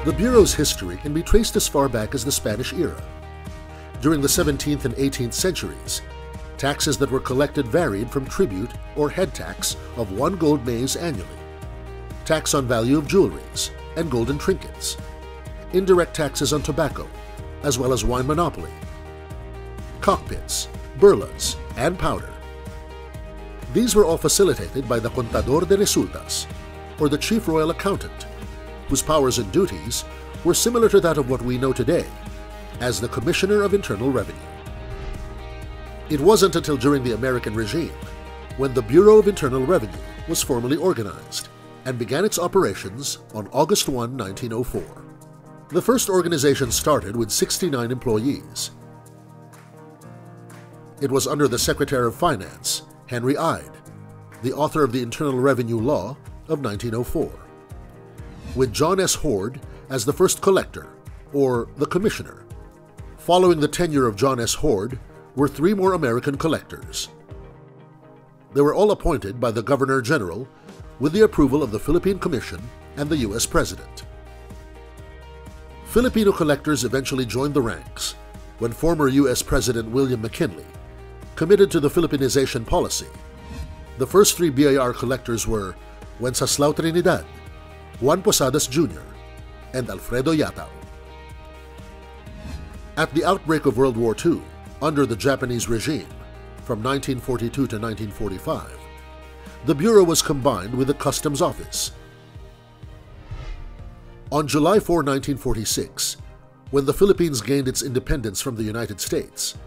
The Bureau's history can be traced as far back as the Spanish era. During the 17th and 18th centuries, taxes that were collected varied from tribute or head tax of 1 gold maze annually, tax on value of jewelries and golden trinkets, indirect taxes on tobacco, as well as wine monopoly, cockpits, burlas, and powder. These were all facilitated by the Contador de Resultas, or the Chief Royal Accountant, whose powers and duties were similar to that of what we know today as the Commissioner of Internal Revenue. It wasn't until during the American regime when the Bureau of Internal Revenue was formally organized and began its operations on August 1, 1904. The first organization started with 69 employees. It was under the Secretary of Finance, Henry Ide, the author of the Internal Revenue Law of 1904, with John S. Hoard as the first collector, or the commissioner. Following the tenure of John S. Hoard were 3 more American collectors. They were all appointed by the Governor-General with the approval of the Philippine Commission and the U.S. President. Filipino collectors eventually joined the ranks when former U.S. President William McKinley committed to the Philippinization policy. The first 3 BIR collectors were Wenceslao Trinidad, Juan Posadas Jr., and Alfredo Yatao. At the outbreak of World War II, under the Japanese regime, from 1942 to 1945, the Bureau was combined with the Customs Office. On July 4, 1946, when the Philippines gained its independence from the United States,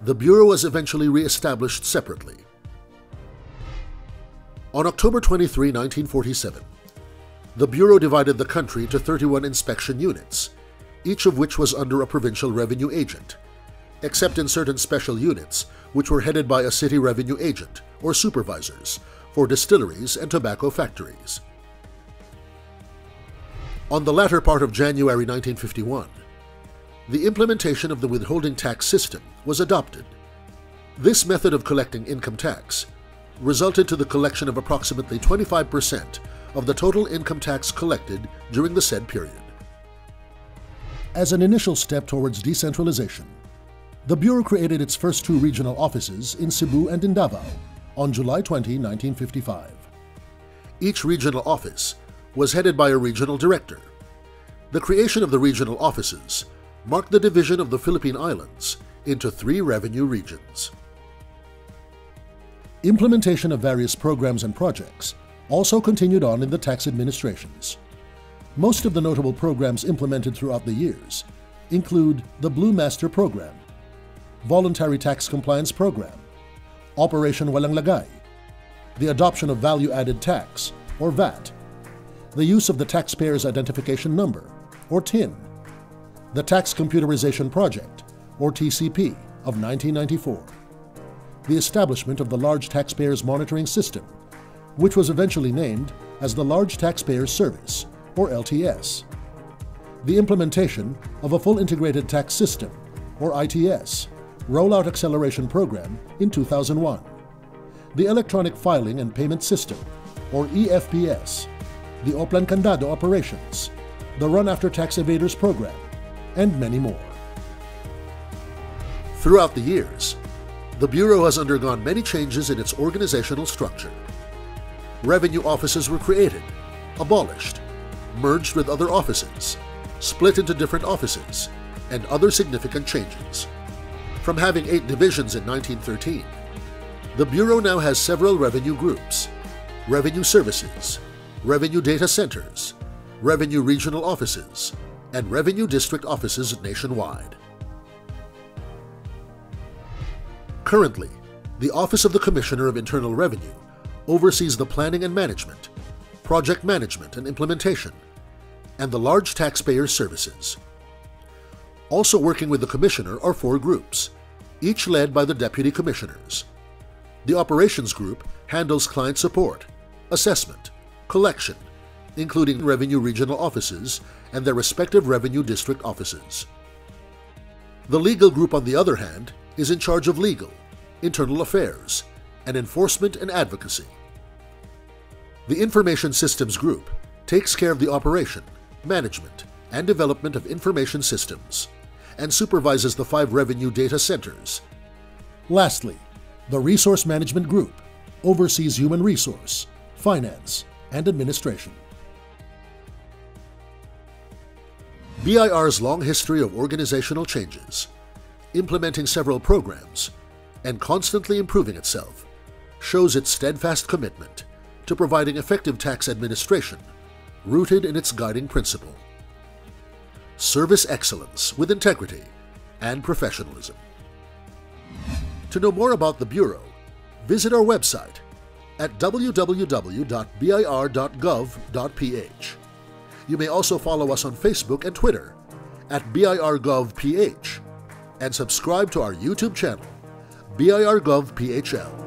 the Bureau was eventually re-established separately. On October 23, 1947, the Bureau divided the country to 31 inspection units, each of which was under a provincial revenue agent, except in certain special units which were headed by a city revenue agent or supervisors for distilleries and tobacco factories. On the latter part of January 1951, the implementation of the withholding tax system was adopted. This method of collecting income tax resulted to the collection of approximately 25% of the total income tax collected during the said period. As an initial step towards decentralization, the Bureau created its first 2 regional offices in Cebu and in Davao on July 20, 1955. Each regional office was headed by a regional director. The creation of the regional offices marked the division of the Philippine Islands into 3 revenue regions. Implementation of various programs and projects also continued on in the tax administrations. Most of the notable programs implemented throughout the years include the Blue Master Program, Voluntary Tax Compliance Program, Operation Walang Lagay, the adoption of Value-Added Tax, or VAT, the use of the Taxpayer's Identification Number, or TIN, the Tax Computerization Project, or TCP, of 1994, the establishment of the Large Taxpayers Monitoring System, which was eventually named as the Large Taxpayers Service, or LTS, the implementation of a full integrated tax system, or ITS, Rollout Acceleration Program in 2001, the Electronic Filing and Payment System, or EFPS, the Oplan Candado operations, the Run After Tax Evaders Program, and many more. Throughout the years, the Bureau has undergone many changes in its organizational structure. Revenue offices were created, abolished, merged with other offices, split into different offices, and other significant changes. From having 8 divisions in 1913, the Bureau now has several revenue groups: Revenue Services, Revenue Data Centers, Revenue Regional Offices, and Revenue District Offices nationwide. Currently, the Office of the Commissioner of Internal Revenue oversees the planning and management, project management and implementation, and the large taxpayer services. Also working with the Commissioner are 4 groups, each led by the Deputy Commissioners. The Operations Group handles client support, assessment, collection, including Revenue Regional Offices and their respective Revenue District Offices. The Legal Group, on the other hand, is in charge of legal, internal affairs, and enforcement and advocacy. The Information Systems Group takes care of the operation, management, and development of information systems, and supervises the 5 revenue data centers. Lastly, the Resource Management Group oversees human resource, finance, and administration. BIR's long history of organizational changes, implementing several programs, and constantly improving itself shows its steadfast commitment to providing effective tax administration rooted in its guiding principle: service excellence with integrity and professionalism. To know more about the Bureau, visit our website at www.bir.gov.ph. You may also follow us on Facebook and Twitter at BIRGovPH and subscribe to our YouTube channel, BIRGovPHL.